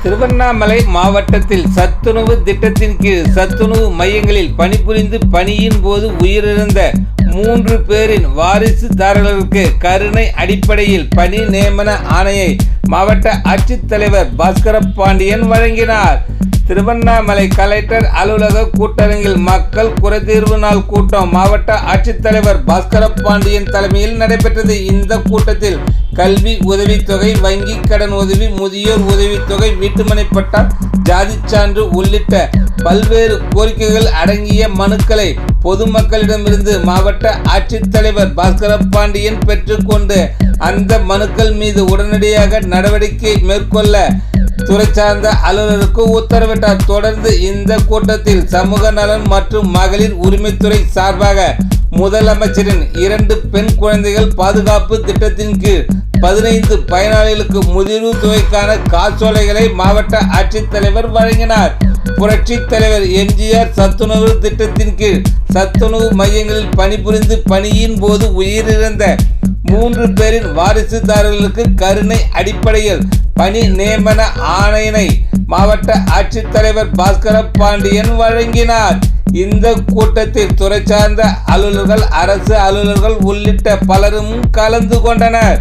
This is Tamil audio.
திருவண்ணாமலை மாவட்டத்தில் சத்துணவு திட்டத்தின் கீழ் சத்துணவு மையங்களில் பணிபுரிந்து பணியின் போது உயிரிழந்த 3 பேரின் வாரிசுதாரர்களுக்கு கருணை அடிப்படையில் பணி நியமன ஆணையை மாவட்ட ஆட்சித்தலைவர் பாஸ்கரபாண்டியன் வழங்கினார். திருவண்ணாமலை கலெக்டர் அலுவலக கூட்டரங்கில் மக்கள் குறைதீர்வு நாள் கூட்டம் மாவட்ட ஆட்சித்தலைவர் பாஸ்கரபாண்டியன் தலைமையில் நடைபெற்றது. இந்த கூட்டத்தில் கல்வி உதவித்தொகை, வங்கி கடன் உதவி, முதியோர் உதவித்தொகை, வீட்டுமனை பட்டா, ஜாதி சான்று உள்ளிட்ட பல்வேறு கோரிக்கைகள் அடங்கிய மனுக்களை பொதுமக்களிடமிருந்து மாவட்ட ஆட்சித்தலைவர் பாஸ்கரபாண்டியன் பெற்றுக்கொண்டு அந்த மனுக்கள் மீது உடனடியாக நடவடிக்கை மேற்கொள்ள துறை சார்ந்த அலுவலருக்கு உத்தரவிட்டார். தொடர்ந்து இந்த கூட்டத்தில் சமூக நலன் மற்றும் மகளிர் உரிமைத்துறை சார்பாக முதலமைச்சரின் 2 பெண் குழந்தைகள் பாதுகாப்பு திட்டத்தின் கீழ் 15 பயனாளிகளுக்கு முதிர்வு தொகைக்கான காசோலைகளை மாவட்ட ஆட்சித்தலைவர் வழங்கினார். புரட்சி தலைவர் எம்ஜிஆர் சத்துணவு திட்டத்தின் கீழ் சத்துணவு மையங்களில் பணிபுரிந்து பணியின் போது உயிரிழந்த 3 பேரின் வாரிசுதாரர்களுக்கு கருணை அடிப்படையில் பணி நியமன ஆணையினை மாவட்ட ஆட்சித்தலைவர் பாஸ்கரபாண்டியன் வழங்கினார். இந்த கூட்டத்தில் துறை சார்ந்த அலுவலர்கள், அரசு அலுவலர்கள் உள்ளிட்ட பலரும் கலந்து கொண்டனர்.